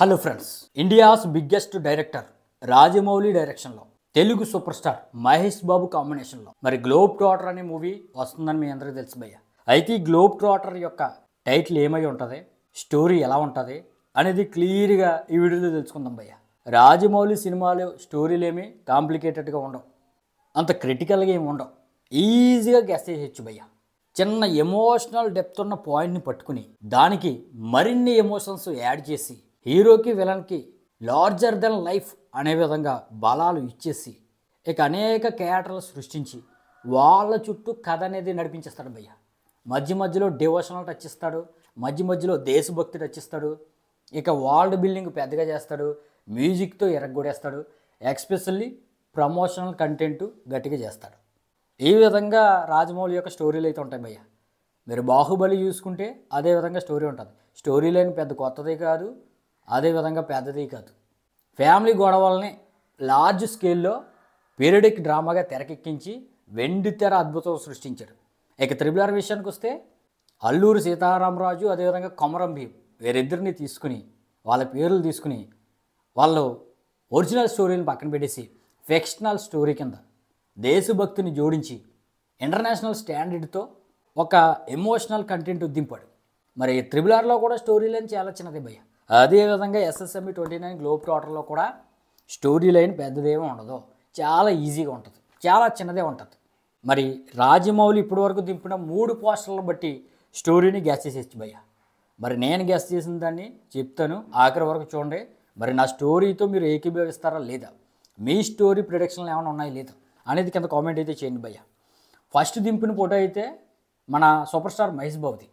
Hello friends, India's biggest director Rajamouli డైరెక్షన్లో Telugu super star Mahesh బాబు కాంబినేషన్లో మరి గ్లోబ్ ట్రాటర్ అనే మూవీ వస్తుందని మీ అందరికీ తెలుసు భయ్య. అయితే ఈ గ్లోబ్ ట్రాటర్ యొక్క టైటిల్ ఏమై ఉంటుంది, స్టోరీ ఎలా ఉంటుంది అనేది క్లియర్గా ఈ వీడియోలో తెలుసుకుందాం భయ్య. రాజమౌళి సినిమాలు స్టోరీలు ఏమి కాంప్లికేటెడ్గా ఉండవు, అంత క్రిటికల్గా ఏమి ఉండవు, ఈజీగా గెస్ చేసేయచ్చు భయ్య. చిన్న ఎమోషనల్ డెప్త్ ఉన్న పాయింట్ని పట్టుకుని దానికి మరిన్ని ఎమోషన్స్ యాడ్ చేసి హీరోకి విలన్కి లార్జర్ దెన్ లైఫ్ అనే విధంగా బలాలు ఇచ్చేసి ఇక అనేక క్యారెక్టర్లు సృష్టించి వాళ్ళ చుట్టూ కథ అనేది నడిపించేస్తాడు భయ్య. మధ్య మధ్యలో డివోషనల్ టచ్ ఇస్తాడు, మధ్య మధ్యలో దేశభక్తి టచ్ ఇస్తాడు, ఇక వరల్డ్ బిల్డింగ్ పెద్దగా చేస్తాడు, మ్యూజిక్తో ఎరగొడేస్తాడు, ఎక్స్పెషల్లీ ప్రమోషనల్ కంటెంట్ గట్టిగా చేస్తాడు. ఈ విధంగా రాజమౌళి యొక్క స్టోరీలు అయితే ఉంటాయి భయ్య. మీరు బాహుబలి చూసుకుంటే అదే విధంగా స్టోరీ ఉంటుంది. స్టోరీ లైన్ పెద్ద కొత్తది కాదు, అదేవిధంగా పెద్దది కాదు. ఫ్యామిలీ గొడవల్ని లార్జ్ స్కేల్లో పీరియడిక్ డ్రామాగా తెరకెక్కించి వెండి తెర అద్భుతం సృష్టించాడు. ఇక త్రిబుల్ విషయానికి వస్తే అల్లూరి సీతారామరాజు అదేవిధంగా కొమరం భీం వీరిద్దరిని తీసుకుని వాళ్ళ పేర్లు తీసుకుని వాళ్ళు ఒరిజినల్ స్టోరీని పక్కన పెట్టేసి ఫిక్షనల్ స్టోరీ కింద దేశభక్తిని జోడించి ఇంటర్నేషనల్ స్టాండర్డ్తో ఒక ఎమోషనల్ కంటెంట్ దింపాడు. మరి త్రిబుల్ కూడా స్టోరీ లైన్ చాలా చిన్నది భయ్య. అదేవిధంగా SSME 29 గ్లోబ్ ట్రాటర్లో కూడా స్టోరీ లైన్ పెద్దదేమీ ఉండదు, చాలా ఈజీగా ఉంటుంది, చాలా చిన్నదే ఉంటుంది. మరి రాజమౌళి ఇప్పటివరకు దింపిన 3 పోస్టర్లను బట్టి స్టోరీని గ్యాస్ చేసేచ్చు భయ్య. మరి నేను గ్యాస్ చేసిన దాన్ని చెప్తాను, ఆఖరి వరకు చూడండి. మరి నా స్టోరీతో మీరు ఏకీభవిస్తారా లేదా, మీ స్టోరీ ప్రిడిక్షన్లు ఏమైనా ఉన్నాయి లేదా అనేది కింద కామెంట్ అయితే చేయండి భయ్య. ఫస్ట్ దింపిన ఫోటో అయితే మన సూపర్ స్టార్ మహేష్ బాబుది.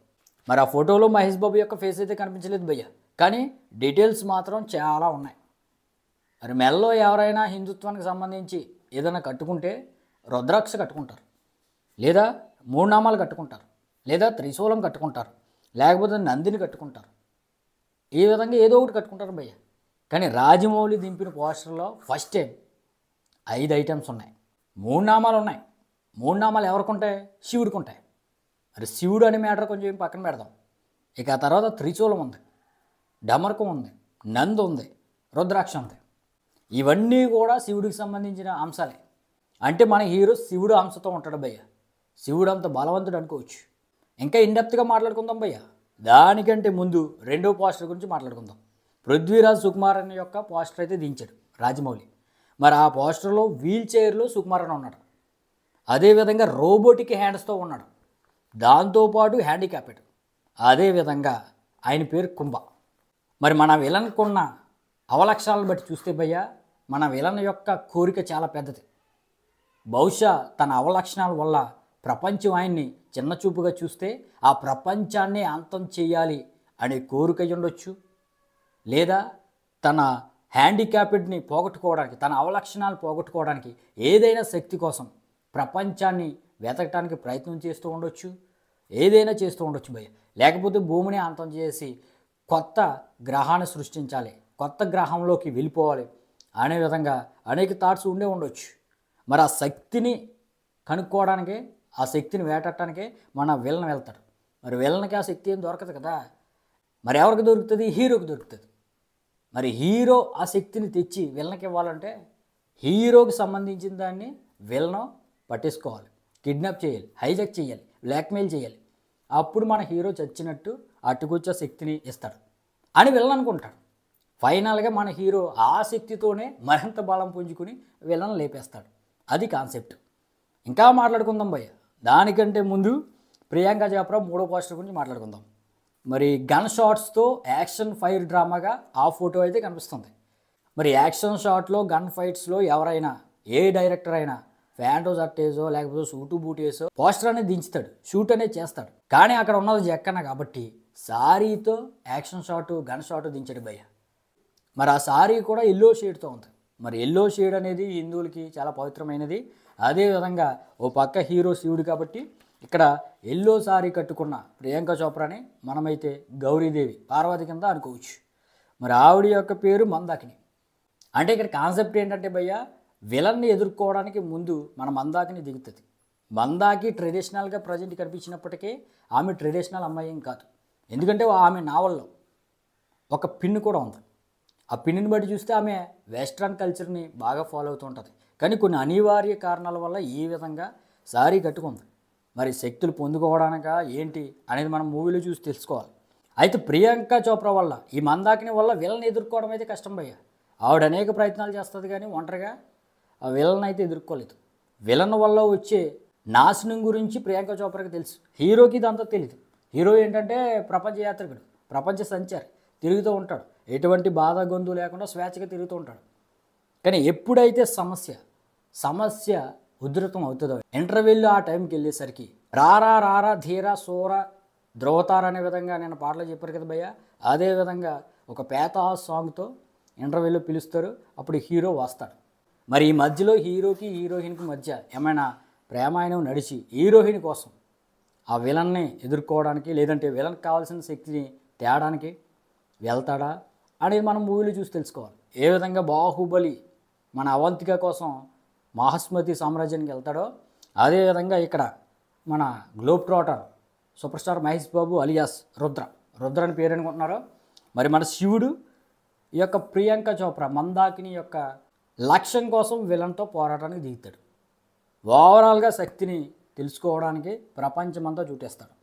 మరి ఆ ఫోటోలో మహేష్ బాబు యొక్క ఫేస్ అయితే కనిపించలేదు భయ్య, కానీ డీటెయిల్స్ మాత్రం చాలా ఉన్నాయి. మరి మెల్లో ఎవరైనా హిందుత్వానికి సంబంధించి ఏదైనా కట్టుకుంటే రుద్రాక్ష కట్టుకుంటారు, లేదా 3 నామాలు కట్టుకుంటారు, లేదా త్రిశూలం కట్టుకుంటారు, లేకపోతే నందిని కట్టుకుంటారు. ఈ విధంగా ఏదో ఒకటి కట్టుకుంటారు భయ్య. కానీ రాజమౌళి దింపిన పోస్టర్లో ఫస్ట్ టైం 5 ఐటమ్స్ ఉన్నాయి, 3 నామాలు ఉన్నాయి. 3 నామాలు ఎవరికి ఉంటాయి? శివుడికి ఉంటాయి. మరి శివుడు అనే మ్యాటర్ కొంచెం పక్కన పెడదాం. ఇక ఆ తర్వాత త్రిశూలం ఉంది, డమర్కం ఉంది, నంది ఉంది, రుద్రాక్ష ఉంది. ఇవన్నీ కూడా శివుడికి సంబంధించిన అంశాలే. అంటే మన హీరో శివుడు అంశతో ఉంటాడు భయ్య. శివుడు అంత బలవంతుడు అనుకోవచ్చు. ఇంకా ఇండెప్త్గా మాట్లాడుకుందాం భయ్య. దానికంటే ముందు రెండో పోస్టర్ గురించి మాట్లాడుకుందాం. పృథ్వీరాజ్ సుకుమారన్ యొక్క పోస్టర్ అయితే దించాడు రాజమౌళి. మరి ఆ పోస్టర్లో వీల్ చైర్లో సుకుమారన్ ఉన్నాడు, అదేవిధంగా రోబోటిక్ హ్యాండ్స్తో ఉన్నాడు, దాంతోపాటు హ్యాండిక్యాప్డ్, అదేవిధంగా ఆయన పేరు కుంభ. మరి మన విలన్కున్న అవలక్షణాలను బట్టి చూస్తే భయ్య, మన విలన్ యొక్క కోరిక చాలా పెద్దది. బహుశా తన అవలక్షణాల వల్ల ప్రపంచం ఆయన్ని చిన్నచూపుగా చూస్తే ఆ ప్రపంచాన్ని అంతం చేయాలి అనే కోరిక ఉండొచ్చు, లేదా తన హ్యాండిక్యాప్డ్ని పోగొట్టుకోవడానికి, తన అవలక్షణాలు పోగొట్టుకోవడానికి ఏదైనా శక్తి కోసం ప్రపంచాన్ని వెతకడానికి ప్రయత్నం చేస్తూ ఉండొచ్చు, ఏదైనా చేస్తూ ఉండొచ్చు భయ్య. లేకపోతే భూమిని అంతం చేసి కొత్త గ్రహాన్ని సృష్టించాలి, కొత్త గ్రహంలోకి వెళ్ళిపోవాలి అనే విధంగా అనేక థాట్స్ ఉండే ఉండొచ్చు. మరి ఆ శక్తిని కనుక్కోవడానికే, ఆ శక్తిని వేటాడటానికే మన విలన్ వెళ్తాడు. మరి విలన్కి ఆ శక్తి ఏం దొరకదు కదా. మరి ఎవరికి దొరుకుతుంది? హీరోకి దొరుకుతుంది. మరి హీరో ఆ శక్తిని తెచ్చి విలన్కి ఇవ్వాలంటే హీరోకి సంబంధించిన దాన్ని విలన్ పట్టేసుకోవాలి, కిడ్నాప్ చేయాలి, హైజాక్ చేయాలి, బ్లాక్మెయిల్ చేయాలి. అప్పుడు మన హీరో చచ్చినట్టు అట్టుకొచ్చే శక్తిని ఇస్తాడు అని విలన్ అనుకుంటాడు. ఫైనల్గా మన హీరో ఆ శక్తితోనే మరింత బలం పుంజుకుని విలన్ లేపేస్తాడు. అది కాన్సెప్ట్. ఇంకా మాట్లాడుకుందాం భయ్య. దానికంటే ముందు ప్రియాంక చోప్రా 3వ పోస్టర్ గురించి మాట్లాడుకుందాం. మరి గన్ షాట్స్తో యాక్షన్ ఫైర్ డ్రామాగా ఆ ఫోటో అయితే కనిపిస్తుంది. మరి యాక్షన్ షాట్లో, గన్ ఫైట్స్లో ఎవరైనా, ఏ డైరెక్టర్ అయినా ఫ్యాంటో షర్టేసో లేకపోతే సూటు బూటేసో పోస్టర్ అనేది దించుతాడు, షూట్ అనేది చేస్తాడు. కానీ అక్కడ ఉన్నది జక్కన కాబట్టి సారీతో యాక్షన్ షాటు, గన్ షాటు దించాడు భయ్య. మరి ఆ సారీ కూడా ఎల్లో షేడ్తో ఉంది. మరి ఎల్లో షేడ్ అనేది హిందువులకి చాలా పవిత్రమైనది. అదేవిధంగా ఓ పక్క హీరో శివుడు కాబట్టి ఇక్కడ ఎల్లో సారీ కట్టుకున్న ప్రియాంక చోప్రాని మనమైతే గౌరీదేవి, పార్వతి కింద అనుకోవచ్చు. మరి ఆవిడ యొక్క పేరు మందాకిని. అంటే ఇక్కడ కాన్సెప్ట్ ఏంటంటే భయ్య, విలన్ని ఎదుర్కోవడానికి ముందు మన మందాకిని దిగుతుంది. మందాకి ట్రెడిషనల్గా ప్రజెంట్ కనిపించినప్పటికీ ఆమె ట్రెడిషనల్ అమ్మాయి ఏం కాదు. ఎందుకంటే ఆమె నావల్లో ఒక పిన్ కూడా ఉంది. ఆ పిన్నిని బట్టి చూస్తే ఆమె వెస్ట్రన్ కల్చర్ని బాగా ఫాలో అవుతూ ఉంటుంది. కానీ కొన్ని అనివార్య కారణాల వల్ల ఈ విధంగా సారీ కట్టుకుంది. మరి శక్తులు పొందుకోవడానికా ఏంటి అనేది మనం మూవీలో చూసి తెలుసుకోవాలి. అయితే ప్రియాంక చోప్రా వల్ల ఈ మందాకిని వల్ల విలన్ ఎదుర్కోవడం అయితే కష్టం భయ్య. ఆవిడ అనేక ప్రయత్నాలు చేస్తుంది కానీ ఒంటరిగా ఆ విలన్ అయితే ఎదుర్కోలేదు. విలన్ వల్ల వచ్చే నాశనం గురించి ప్రియాంక చోప్రాకి తెలుసు, హీరోకి ఇదంతా తెలియదు. హీరో ఏంటంటే ప్రపంచ యాత్రికుడు, ప్రపంచ సంచారి, తిరుగుతూ ఉంటాడు, ఎటువంటి బాధ గొంతు లేకుండా స్వేచ్ఛగా తిరుగుతూ ఉంటాడు. కానీ ఎప్పుడైతే సమస్య ఉధృతం అవుతుందో ఇంటర్వ్యూలో ఆ టైంకి వెళ్ళేసరికి రారా రారా ధీరా సోరా ధ్రువతార అనే విధంగా నేను పాటలు చెప్పారు కదా భయ్య, అదే విధంగా ఒక పేతా సాంగ్తో ఇంటర్వ్యూలో పిలుస్తారు. అప్పుడు హీరో వస్తాడు. మరి ఈ మధ్యలో హీరోకి హీరోయిన్కి మధ్య ఏమైనా ప్రేమాయణం నడిచి హీరోయిన్ కోసం ఆ విలన్ని ఎదుర్కోవడానికి లేదంటే విలన్కి కావాల్సిన శక్తిని తేడానికి వెళ్తాడా అనేది మనం మూవీలో చూసి తెలుసుకోవాలి. ఏ విధంగా బాహుబలి మన అవంతిక కోసం మహాస్మతి సామ్రాజ్యానికి వెళ్తాడో అదేవిధంగా ఇక్కడ మన globetrotter superstar Mahesh Babu alias Rudra అని పేరు అనుకుంటున్నారో మరి మన శివుడు ఈ యొక్క ప్రియాంక చోప్రా మందాకిని యొక్క లక్ష్యం కోసం విలన్తో పోరాటానికి దిగుతాడు. ఓవరాల్గా శక్తిని తెలుసుకోవడానికి ప్రపంచమంతా చూటేస్తాడు.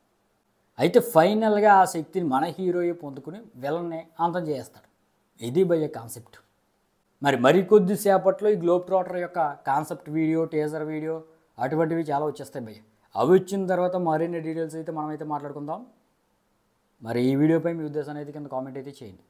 అయితే ఫైనల్గా ఆ శక్తిని మన హీరోయే పొందుకుని విలన్ని అంతం చేస్తాడు. ఇది భయ్య కాన్సెప్ట్. మరికొద్ది సేపట్లో ఈ గ్లోబ్ ట్రాటర్ యొక్క కాన్సెప్ట్ వీడియో, టీజర్ వీడియో అటువంటివి చాలా వచ్చేస్తాయి భయ్య. అవి వచ్చిన తర్వాత మరిన్ని డీటెయిల్స్ అయితే మనమైతే మాట్లాడుకుందాం. మరి ఈ వీడియోపై మీ ఉద్దేశాన్ని అయితే కింద కామెంట్ అయితే చేయండి.